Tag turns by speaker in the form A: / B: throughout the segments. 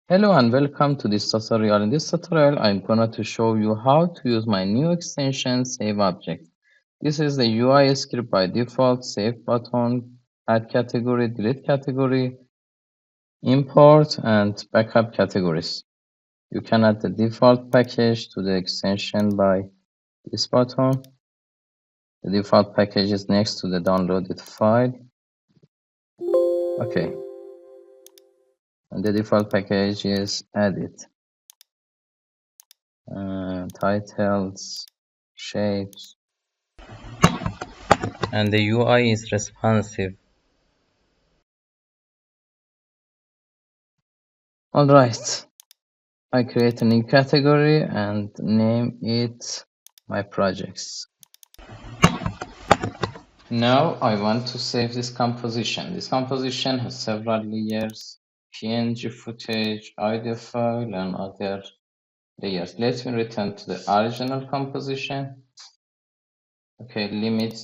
A: Hello and welcome to this tutorial. In this tutorial, I'm going to show you how to use my new extension Save Object. This is the UI script by default: Save button, add category, delete category, import, and backup categories. You can add the default package to the extension by this button. The default package is next to the downloaded file. Okay, and the default package is edit, titles, shapes, and the UI is responsive. Alright, I create a new category and name it my projects. Now I want to save this composition. This composition has several layers: PNG footage, audio file, and other layers. Let me return to the original composition. Okay, limit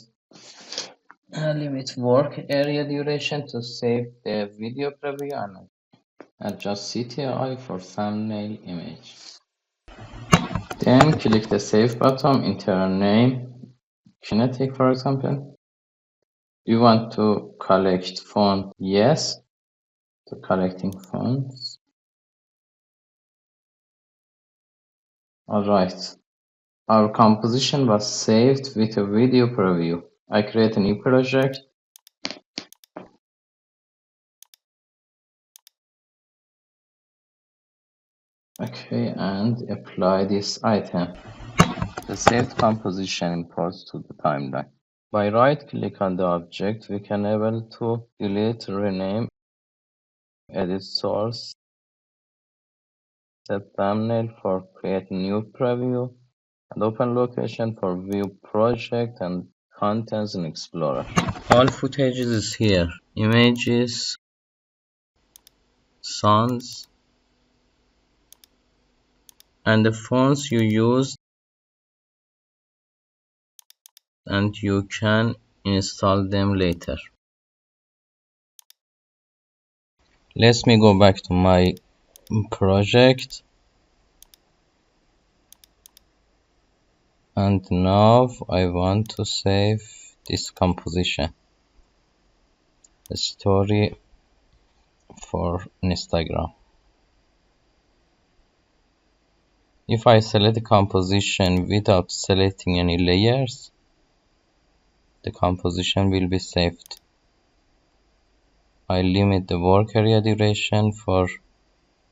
A: work area duration to save the video preview and adjust CTI for thumbnail image. Then click the Save button, enter a name, Kinetic for example. You want to collect font? Yes, to collecting fonts. Alright, our composition was saved with a video preview. I create a new project. Okay, and apply this item. The saved composition imports to the timeline. By right click on the object, we can able to delete, rename, edit source, set thumbnail for create new preview, and open location for view project and contents in Explorer. All footages is here: images, sounds, and the fonts you use, and you can install them later. Let me go back to my project, and now I want to save this composition, a story for Instagram. If I select the composition without selecting any layers, the composition will be saved. I limit the work area duration for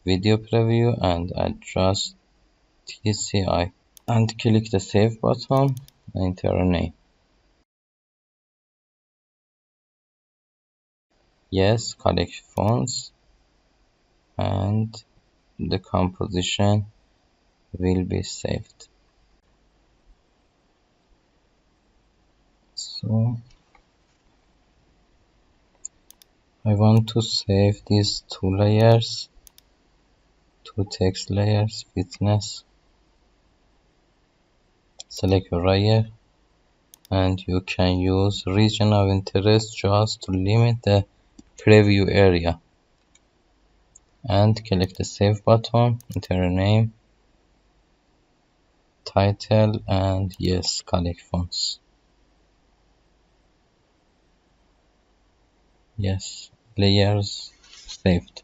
A: video preview and adjust TCI, and click the Save button, enter a name. Yes, collect fonts, and the composition will be saved. So I want to save these two layers, two text layers, witness. Select your layer, and you can use region of interest just to limit the preview area, and click the Save button, enter a name, title, and yes, collect fonts. Yes, layers saved.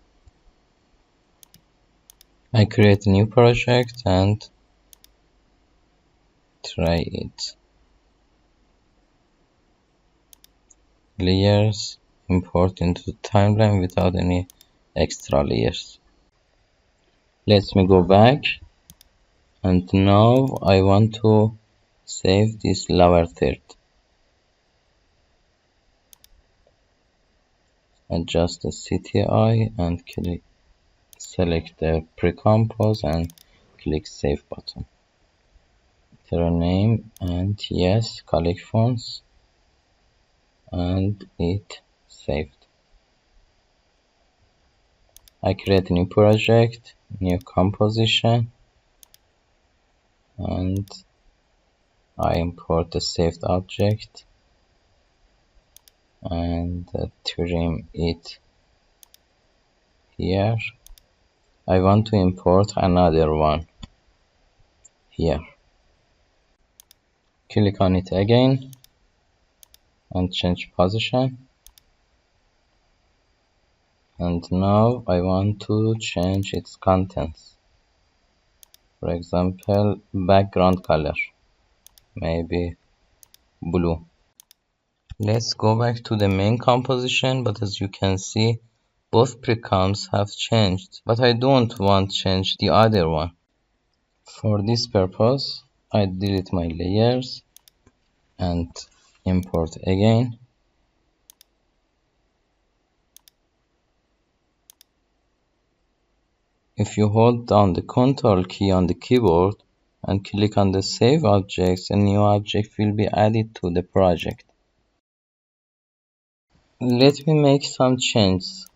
A: I create a new project and try it. Layers import into the timeline without any extra layers. Let me go back, and now I want to save this lower third. Adjust the CTI and select the Precompose and click Save button. Enter a name and yes, collect fonts, and it saved. I create a new project, new composition, and I import the saved object and trim it here, I want to import another one here. Click on it again and change position. And now I want to change its contents. For example, background color, maybe blue. Let's go back to the main composition, but as you can see, both precompos have changed, but I don't want to change the other one. For this purpose, I delete my layers and import again. If you hold down the Ctrl key on the keyboard and click on the Save Objects, a new object will be added to the project. Let me make some changes.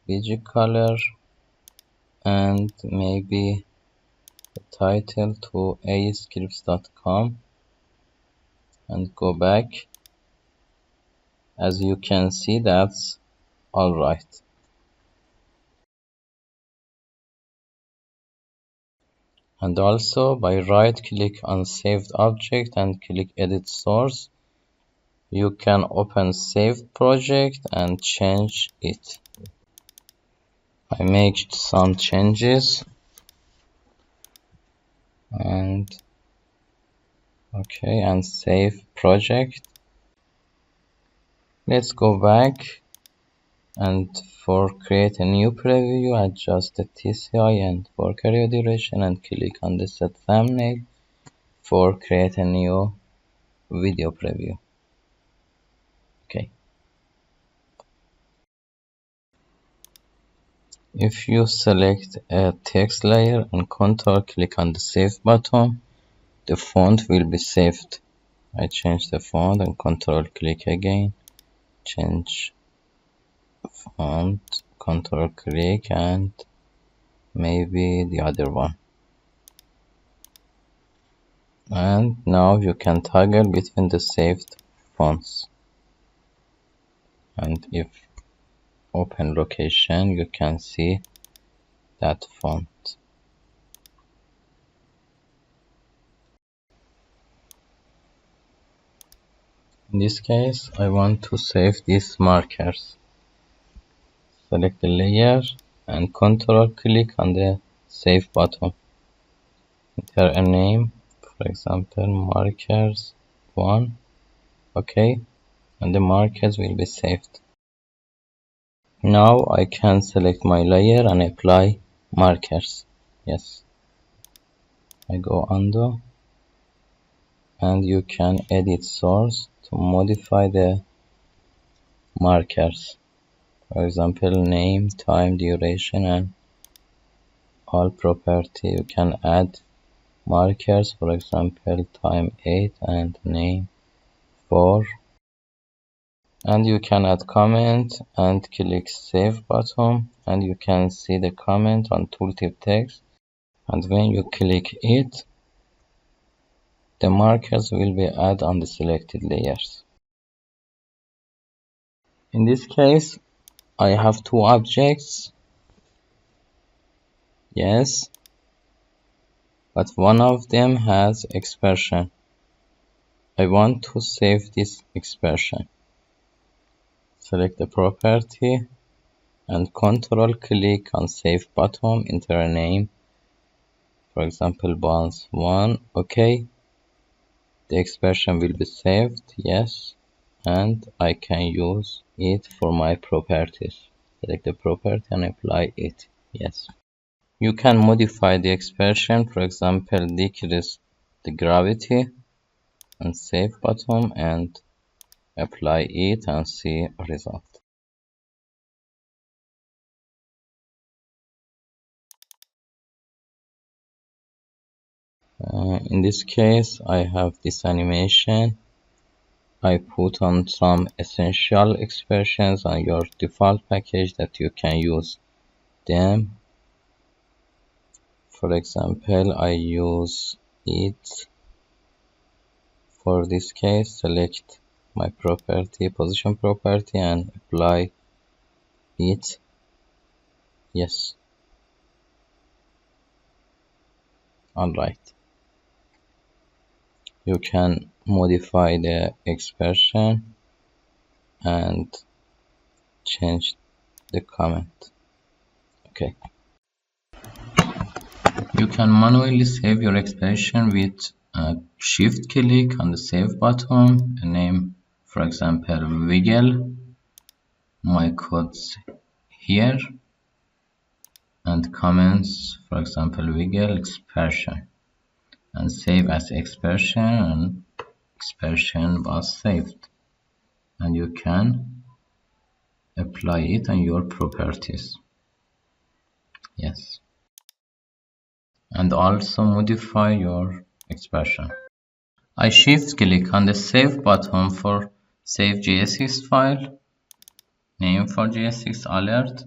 A: Bg color and maybe the title to aescripts.com and go back. As you can see, that's alright. And also by right click on saved object and click edit source, you can open saved project and change it. I made some changes and okay, and save project. Let's go back and for create a new preview, adjust the TCI and work area duration and click on the set thumbnail for create a new video preview. Okay. If you select a text layer and Ctrl click on the save button, the font will be saved. I change the font and Ctrl click again, change font, Ctrl click and maybe the other one. And now you can toggle between the saved fonts. And if open location, you can see that font. In this case, I want to save these markers. Select the layer and Ctrl click on the save button. Enter a name, for example, markers 1. Okay, and the markers will be saved. Now I can select my layer and apply markers. Yes. I go undo and you can edit source to modify the markers. For example, name, time, duration, and all property. You can add markers, for example, time 8 and name 4. And you can add comment and click save button and you can see the comment on tooltip text, and when you click it, the markers will be added on the selected layers. In this case, I have two objects. Yes, but one of them has expression. I want to save this expression. Select the property and Ctrl click on save button, enter a name, for example bounce 1. Okay, the expression will be saved. Yes, and I can use it for my properties. Select the property and apply it. Yes, you can modify the expression, for example decrease the gravity and save button and apply it and see a result. In this case, I have this animation. I put on some essential expressions on your default package that you can use them. For example, I use it for this case. Select my property, position property, and apply it. Yes. Alright. You can modify the expression and change the comment. Okay. You can manually save your expression with a shift click on the save button, a name, for example, wiggle, my codes here, and comments, for example, wiggle expression, and save as expression, and expression was saved. And you can apply it on your properties. Yes. And also modify your expression. I shift click on the save button for save JSX file, name for JSX alert,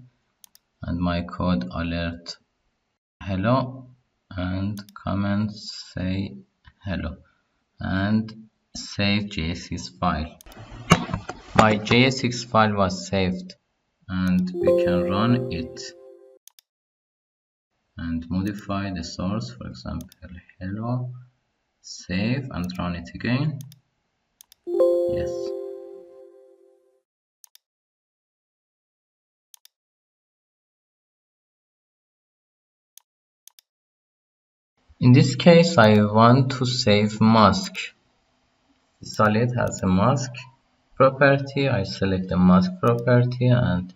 A: and my code alert hello, and comments say hello, and save JSX file. My JSX file was saved, and we can run it and modify the source, for example, hello, save and run it again. Yes. In this case, I want to save mask. The solid has a mask property. I select the mask property and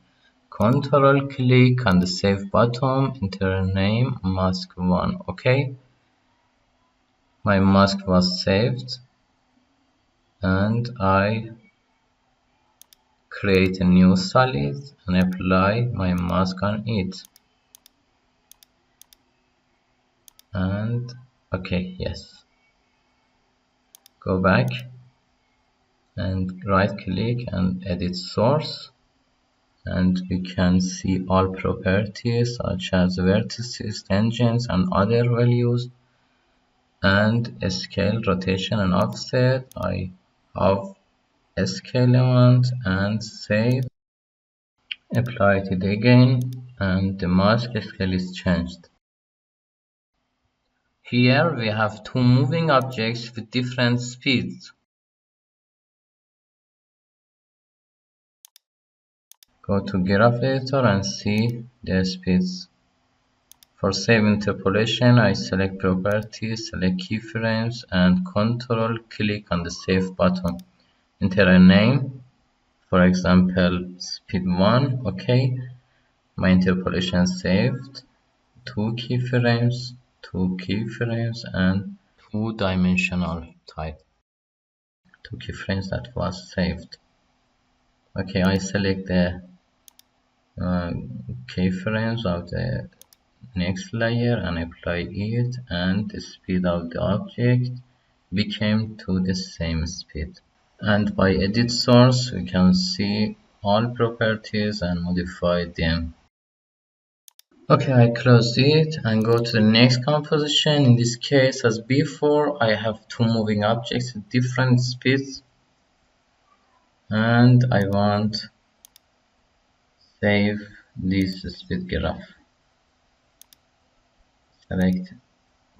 A: control click on the save button, enter name mask1. Okay, my mask was saved, and I create a new solid and apply my mask on it. And okay, yes. Go back and right click and edit source, and we can see all properties such as vertices, tangents, and other values, and scale, rotation, and offset. I have a scale element and save, apply it again, and the mask scale is changed. Here we have two moving objects with different speeds. Go to graph editor and see the speeds. For save interpolation, I select properties, select keyframes, and control click on the save button. Enter a name, for example, speed 1. Okay, my interpolation saved. Two keyframes, and two-dimensional type. Two keyframes that was saved. Okay, I select the keyframes of the next layer and apply it, and the speed of the object became to the same speed. And by edit source we can see all properties and modify them. Okay, I close it and go to the next composition. In this case, as before, I have two moving objects with different speeds, and I want save this speed graph. Select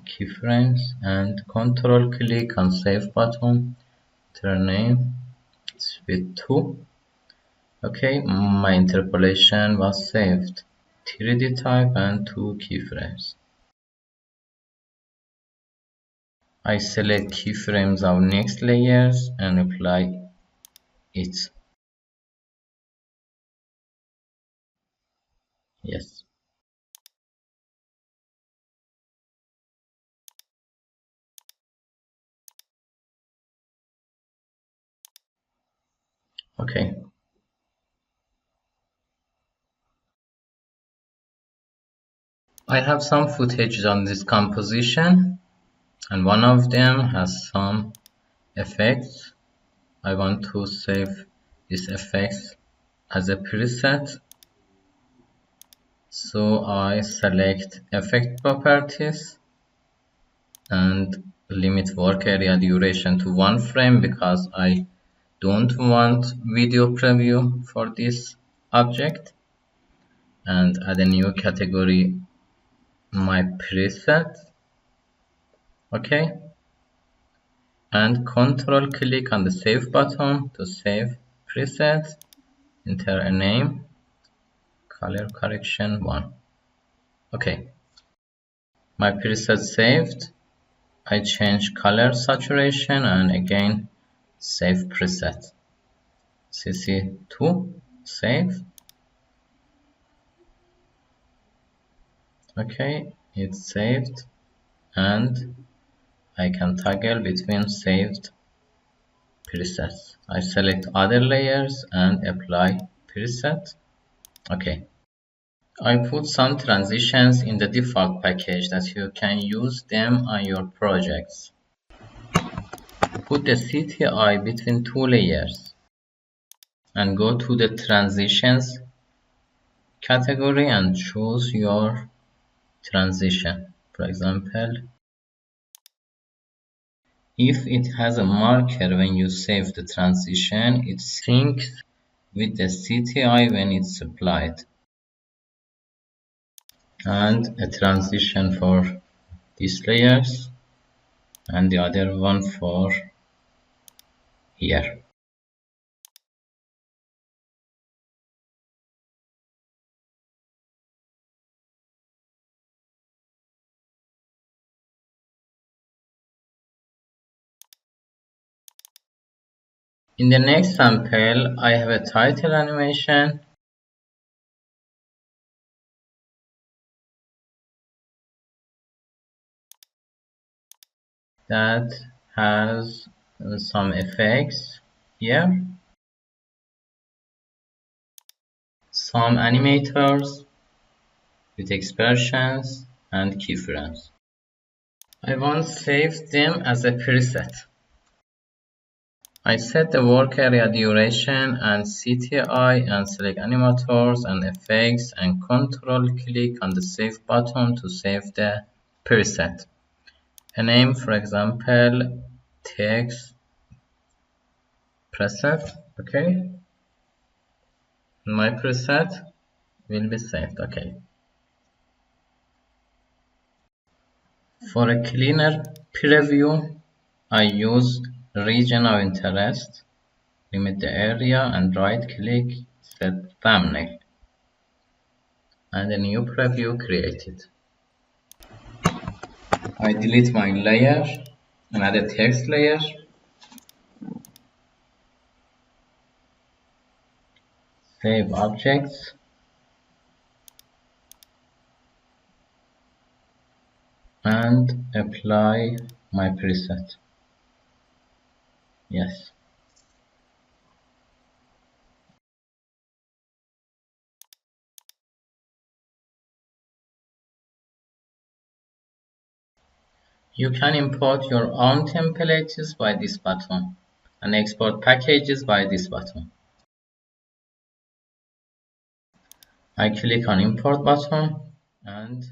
A: keyframes and control click on save button, enter name speed 2. Okay, my interpolation was saved. 3D type and two keyframes. I select keyframes of next layers and apply it. Yes. Okay. I have some footage on this composition, and one of them has some effects. I want to save this effects as a preset. So I select effect properties and limit work area duration to 1 frame because I don't want video preview for this object. and add a new category, my preset. Okay, and control click on the save button to save preset. Enter a name, color correction 1. Okay, my preset saved. I change color saturation and again save preset. CC2 save. Okay, it's saved and I can toggle between saved presets. I select other layers and apply preset. Okay, I put some transitions in the default package that you can use them on your projects. Put the CTI between two layers and go to the transitions category and choose your transition. For example, if it has a marker when you save the transition, it syncs with the CTI when it's applied. And a transition for these layers and the other one for here. In the next sample, I have a title animation that has some effects here, some animators with expressions and keyframes. I want to save them as a preset. I set the work area duration and CTI and select animators and effects and control click on the save button to save the preset. A name, for example, text preset. Okay, my preset will be saved. Okay, for a cleaner preview, I use region of interest, limit the area and right click, set thumbnail, and a new preview created. I delete my layer and add a text layer. Save objects. And apply my preset. Yes. You can import your own templates by this button and export packages by this button. I click on import button and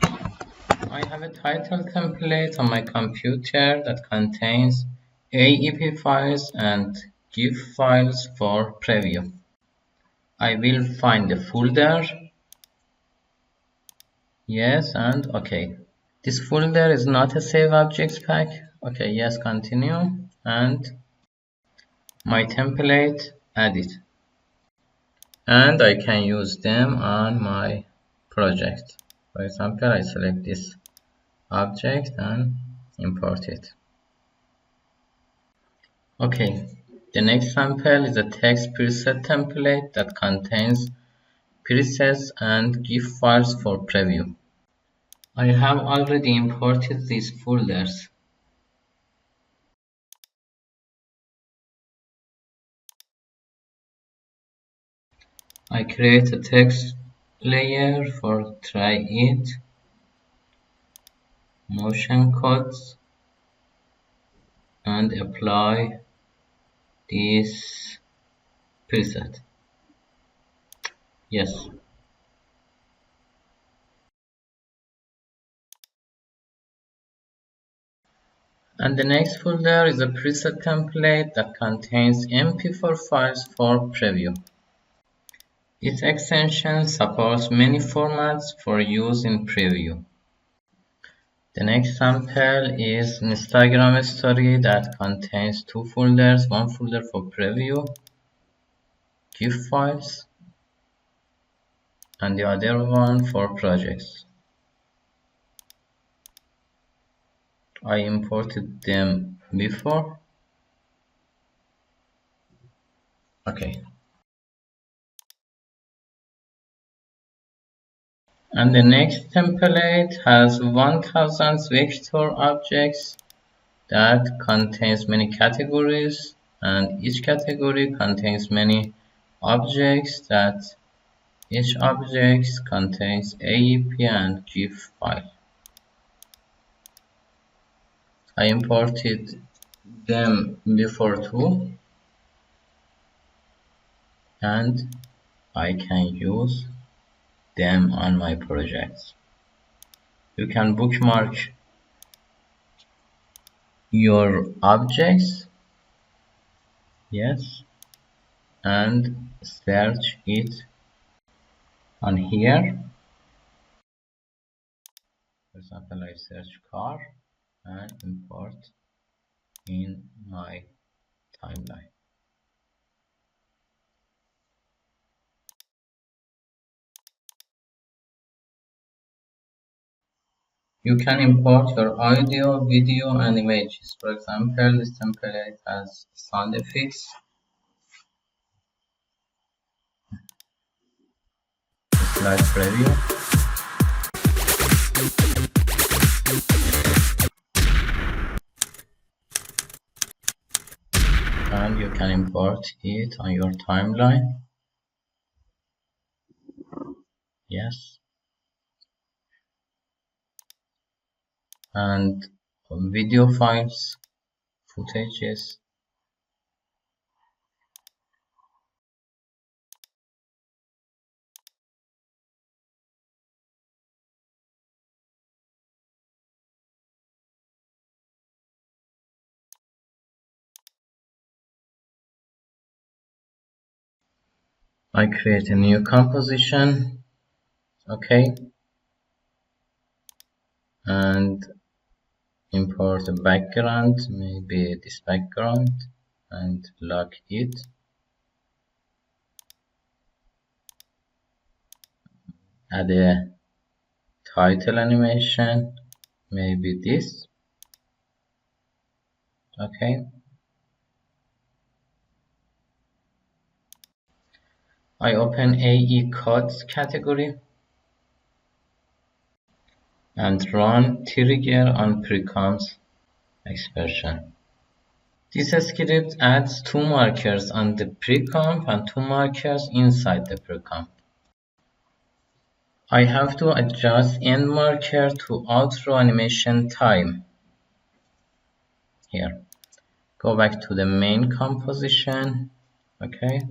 A: I have a title template on my computer that contains AEP files and GIF files for preview. I will find the folder. Yes and OK. This folder is not a save objects pack. OK, yes, continue. And my template, add it. And I can use them on my project. For example, I select this object and import it. Okay, the next sample is a text preset template that contains presets and GIF files for preview. I have already imported these folders. I create a text layer for try it, motion codes, and apply this preset. Yes. And the next folder is a preset template that contains MP4 files for preview. Its extension supports many formats for use in preview. The next sample is an Instagram story that contains two folders, one folder for preview, GIF files, and the other one for projects. I imported them before. Okay. And the next template has 1000 vector objects that contains many categories, and each category contains many objects that each object contains AEP and GIF file. I imported them before too, and I can use them on my projects. You can bookmark your objects, yes, and search it on here. For example, I search car and import in my timeline. You can import your audio, video, and images. For example, this template has sound effects, slide preview, and you can import it on your timeline. Yes, and video files, footages. I create a new composition, okay, and import a background, maybe this background, and lock it. Add a title animation, maybe this, okay. I open AE codes category and run trigger on Precompose expression. This script adds two markers on the precomp and two markers inside the precomp. I have to adjust end marker to outro animation time. Here, go back to the main composition, okay.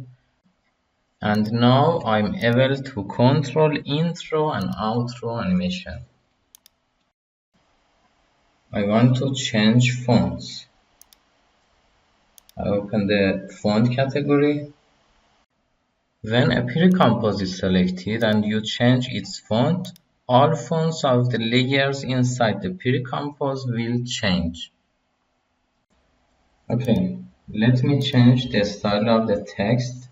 A: And now I'm able to control intro and outro animation. I want to change fonts. I open the font category. When a Precompose is selected and you change its font, all fonts of the layers inside the Precompose will change. Okay, let me change the style of the text.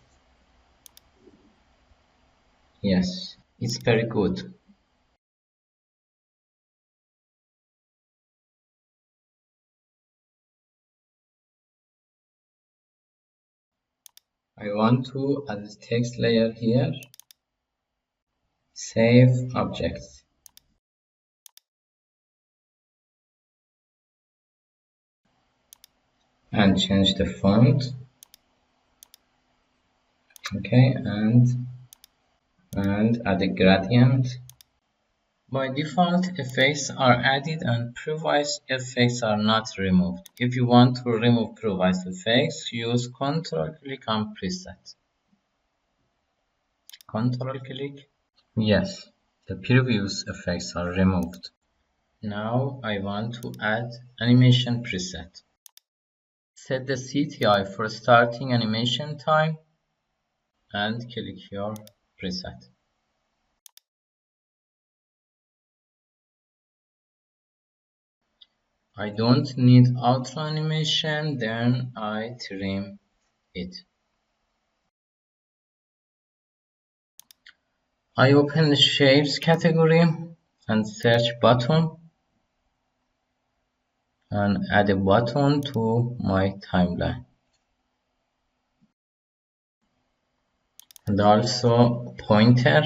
A: Yes, it's very good. I want to add a text layer here. Save objects. And change the font. Okay, and add a gradient. By default, effects are added and previous effects are not removed. If you want to remove previous effects, use Ctrl-click on preset. Ctrl-click. Yes, the previous effects are removed. Now I want to add animation preset. Set the CTI for starting animation time and click here preset. I don't need outro animation, then I trim it. I open the shapes category and search button and add a button to my timeline. And also pointer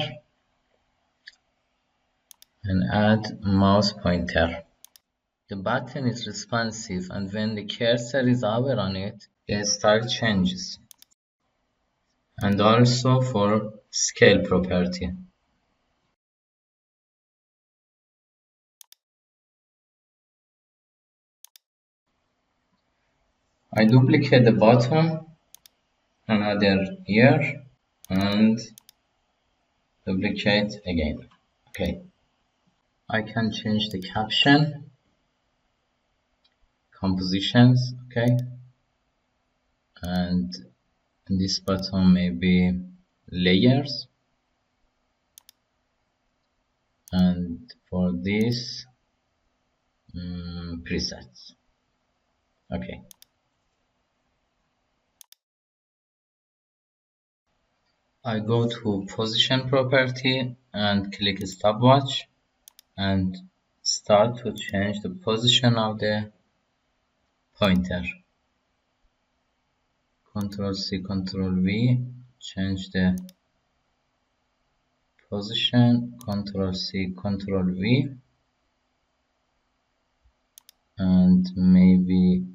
A: and add mouse pointer. The button is responsive and when the cursor is over on it, the style changes. And also for scale property. I duplicate the button, another here, and duplicate again. Okay. I can change the caption, compositions, okay, and this button may be layers, and for this presets. Okay. I go to position property and click stopwatch and start to change the position of the pointer. Ctrl C, Ctrl V, change the position, Ctrl C, Ctrl V, and maybe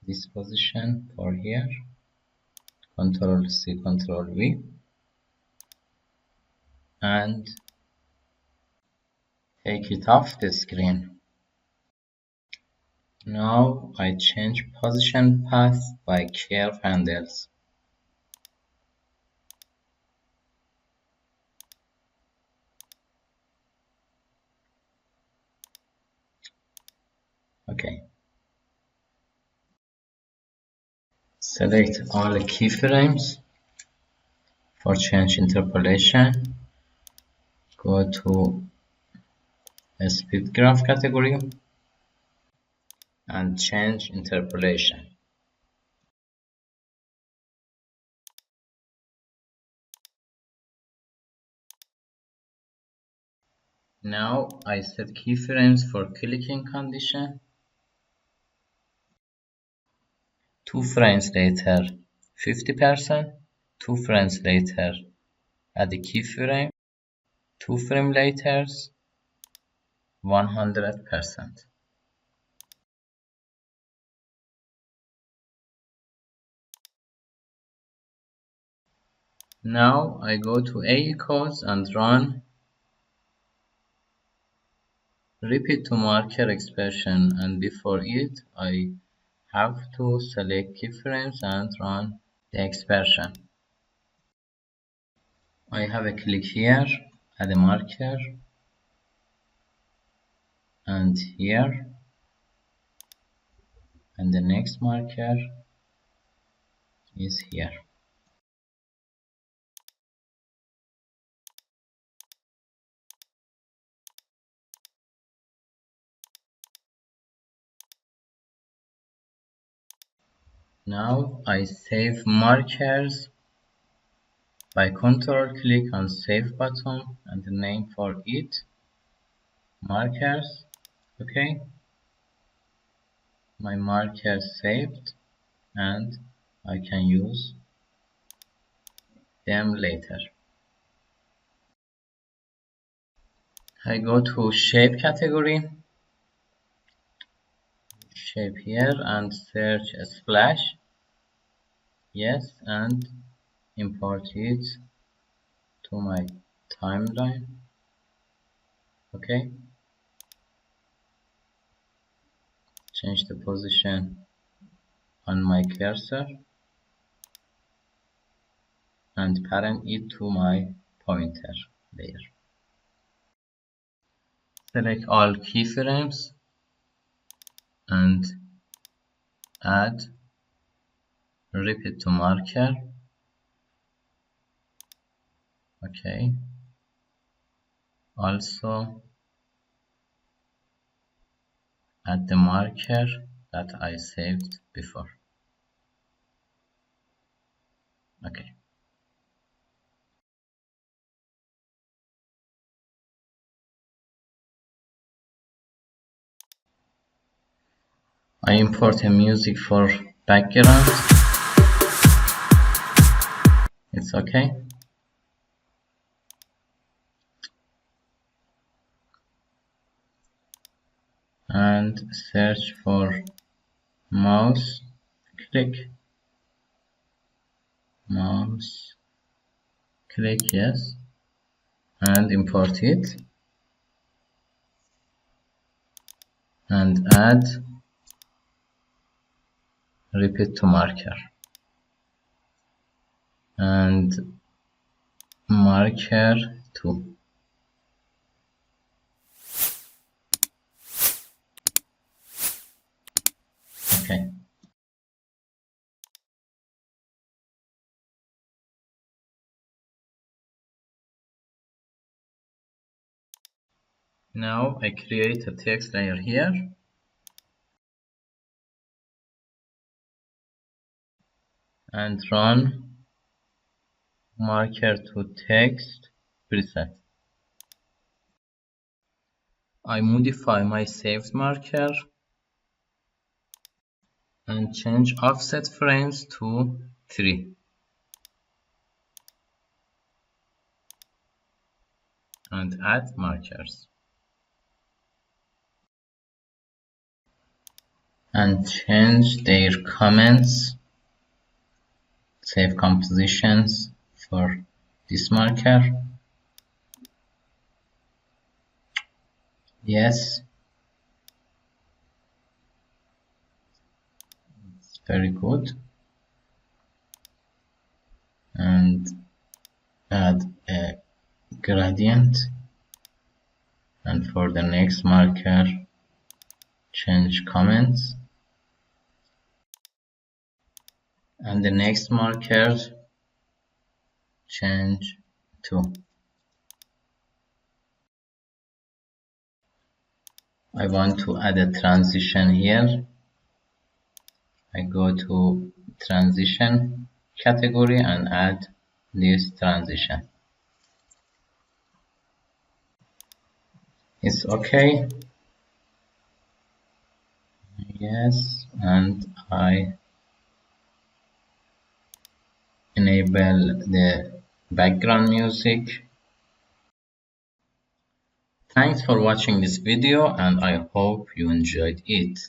A: this position for here, Ctrl C, Ctrl V, and take it off the screen. Now I change position path by curve handles. Okay. Select all keyframes. For change interpolation, go to a speed graph category and change interpolation. Now I set keyframes for clicking condition. 2 frames later 50%, 2 frames later add a keyframe, 2 frames later 100%. Now I go to AE codes and run repeat to marker expression, and before it I have to select keyframes and run the expression. I have a click here, add a marker, and here, and the next marker is here. Now I save markers by Ctrl click on save button and the name for it markers. Okay, my markers saved and I can use them later. I go to shape category, shape here, and search a splash. Yes, and import it to my timeline. Okay, change the position on my cursor and parent it to my pointer layer. Select all keyframes and add repeat to marker Okay, also add the marker that I saved before. Okay, I import a music for background. It's okay. And search for mouse click, mouse click, yes, and import it and add repeat to marker and marker 2. Okay, now I create a text layer here and run marker to text preset. I modify my saved marker and change offset frames to 3 and add markers and change their comments, save compositions for this marker. Yes, it's very good. And add a gradient, and for the next marker change comments, and the next marker change to. I want to add a transition here. I go to transition category and add this transition. It's okay. Yes, and I enable the background music. Thanks for watching this video and I hope you enjoyed it.